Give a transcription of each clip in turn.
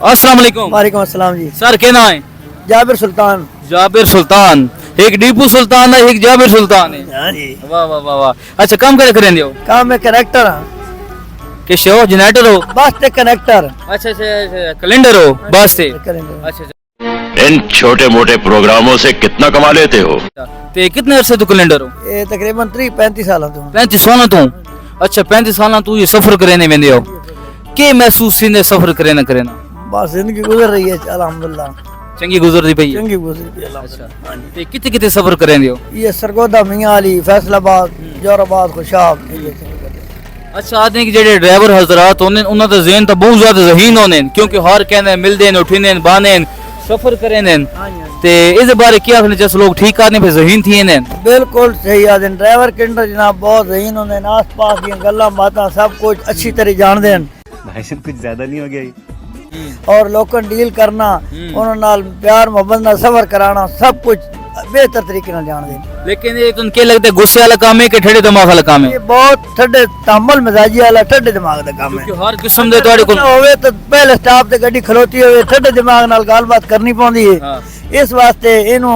अस्सलाम वालेकुम। वालेकुम अस्सलाम जी। सर क्या नाम है? जाबिर सुल्तान। जाबिर सुल्तान। एक डीपू सुल्तान है, एक जाबिर सुल्तान है। हाँ जी। वाह वाह वाह वाह। अच्छा काम करे करें दियो काम में कनेक्टर हाँ। कि शो जनरेटर हो? बस ते कनेक्टर। अच्छा अच्छा कैलेंडर हो बस से। करेंगे। अच्छा इन छोटे मोटे प्रोग्रामों से कितना कमा लेते हो? अच्छा ते कितने अरसे तो कैलेंडर हो? ये तकरीबन 35 साल तो 35 साल तू। अच्छा 35 साल तू ये सफर करेने वेंदे हो के महसूस थींदे सफर करे करेना? बस जिंदगी गुजर रही है अल्हम्दुलिल्लाह। चंगी गुजरदी पई है। चंगी गुजर रही है अच्छा अल्हम्दुलिल्लाह। हाँ जी। ते कितने कितने सफर करेंदे हो? ये सरगोदा मियां अली फैसलाबाद जोराबाद खुशाब अच्छा आदमी के जेडे ड्राइवर हजरात होने उन्हां दा ज़हन तो बहुत ज्यादा ज़हीन होने क्योंकि हर कहने मिलदे न उठिंदे न बाने सफर करेंदे ते इस बारे क्या आखने जस लोग ठीक करने पे ज़हीन थी ने? बिल्कुल सही आदन ड्राइवर किंडर जनाब बहुत ज़हीन होंदे न आस पास दी गल्लां बातां सब कुछ अच्छी तरह जानदे न। भाई साहब कुछ ज्यादा नहीं हो गया ये? और लोगों डील करना उन्होंने नाल प्यार मोहब्बत नाल सफर कराना सब कुछ बेहतर तरीके नाल जानदे न। लेकिन ये तुम क्या लगता है गुस्से वाला काम है कि ठंडे दिमाग वाला काम है? ये बहुत ठंडे तामल मिजाजी वाला ठंडे दिमाग दा काम है। क्योंकि हर किस्म दे ਤੁਹਾਡੇ ਕੋਲ होवे तो पहले स्टाफ ते गड्डी खलोती होवे ठंडे दिमाग नाल गलबात करनी पौंदी है। हाँ। इस वास्ते इनु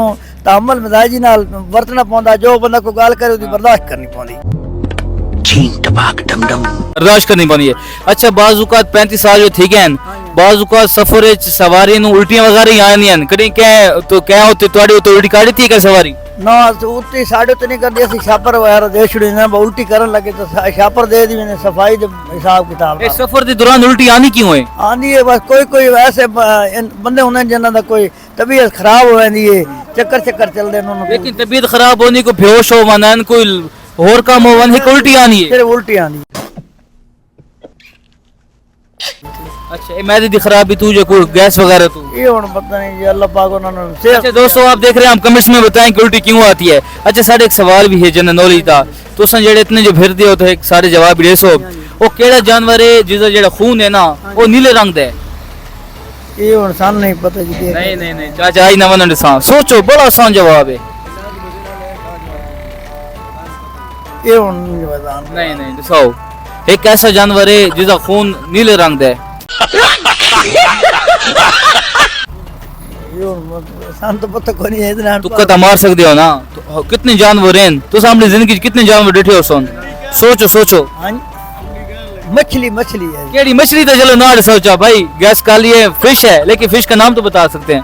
तामल मिजाजी नाल वरतना पौंदा जो बंदा कोई गल करे उसदी बर्दाश्त करनी पौंदी। बर्दाश्त करनी पौंदी है। अच्छा बाजुकात 35 साल जो ठीक है बाजुकात सफर च सवारी नु उल्टियां वगैरह ही आंदियां कदी क्या तो क्या होते ਤੁਹਾਡੀ तो उल्टी काढ़ी थी क्या सवारी? ना उल्टी साढ़े तो नहीं करदी असि छापर वगैरह दे छुड़ी ना उल्टी करन लगे तो छापर दे दी मैंने सफाई दे हिसाब किताब ए सफर के दौरान उल्टी आनी क्यों है? आंदी है बस कोई कोई ऐसे बंदे होंगे जिन्हां दा कोई तबीयत खराब हो जाती है चक्कर चक्कर चलदे न उन्हां लेकिन तबीयत खराब होने को बेहोश हो वनन कोई और काम हो वन उल्टी आनी है। फिर उल्टी आंदी। अच्छा ये मैदे दी खराबी तू जो कोई गैस वगैरह तू ये हुन पता नहीं जी अल्लाह पाक उन्होंने अच्छा दोस्तों आप देख रहे हैं हम कमेंट्स में बताएं कि उल्टी क्यों आती है। अच्छा साढ़े एक सवाल भी है जनरल नॉलेज का तुम जेडे इतने जो फिरदे हो तो एक सारे जवाब दे सो वो केड़ा जानवर है जिसका जेड़ा खून है ना वो नीले रंग दा है? ये हुन सन नहीं पता जी। नहीं चाचा आई ना वन सोचो बड़ा आसान जवाब है। ये हुन बता नहीं दिखाओ एक ऐसा जानवर है जिसका खून नीले रंग दा है। ये हुन सन तो पता कोनी है इतना तुक्का तो मार सकते हो ना तो कितने जानवर हैं तो अपनी जिंदगी च कितने जानवर बैठे हो सोन सोचो हां मछली है। केड़ी मछली तो चलो ना सोचा भाई गैस का लिए फिश है लेकिन फिश का नाम तो बता सकते हैं।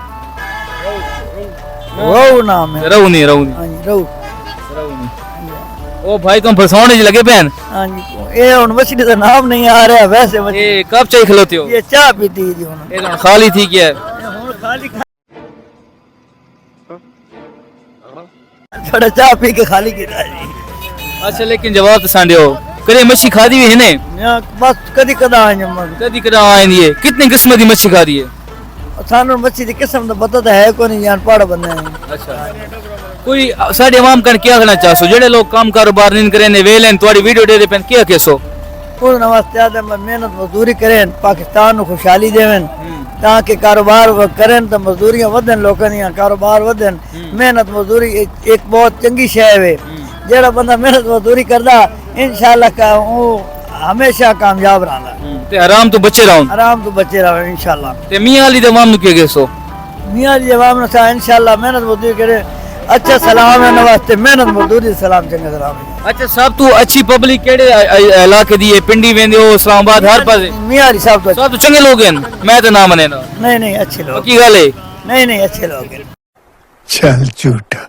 रोहू नाम है। रहू नहीं हां जी रोहू। ओ भाई तुम फसाने लगे बहन। हां जी ये हुन मछली का नाम नहीं आ रहा वैसे मछली ये कब चाय खिलाते हो? ये चाय पीती है जी हुन ये तो खाली थी क्या है? हुन खाली थोड़ा चाय पी के खाली किया जी। अच्छा लेकिन जवाब तो सांडे हो करे मच्छी खादी हुई है ने? बस कदी कदा आए कदी कदा आई है कितनी किस्म की मच्छी खादी है? सानू मच्छी की किस्म तो पता तो है कोई नहीं पहाड़ बंदे हैं। अच्छा कोई साडे आवाम कन क्या कहना चाहसो जेडे लोग काम कारोबार नहीं करे ने वेलन तोड़ी वीडियो दे पेन क्या कहसो? उन नमस्ते आदे मेहनत मजदूरी करें पाकिस्तान को खुशहाली देवन ताकि कारोबार करें तो मजदूरियां वधन लोकां दी कारोबार वधन मेहनत मजदूरी एक बहुत चंगी शय है जेड़ा बंदा मेहनत मजदूरी करदा इंशाल्लाह का वो हमेशा कामयाब रहंदा ते आराम तो बचे रहो आराम तो बचे रहो इंशाल्लाह। ते मियां अली दे आवाम नु क्या कहसो? मियां अली जवाब न सा इंशाल्लाह मेहनत मजदूरी करे अच्छा सलाम है नमस्ते मेहनत मजदूरी सलाम चंगे सलाम। अच्छा सब तू अच्छी पब्लिक केड़े इलाके दी है पिंडी वेंदे हो इस्लामाबाद हर पासे मियां अली साहब तो सब तो चंगे लोग हैं मैं तो ना मने ना नहीं अच्छे लोग की गल है नहीं अच्छे लोग हैं। चल झूठा।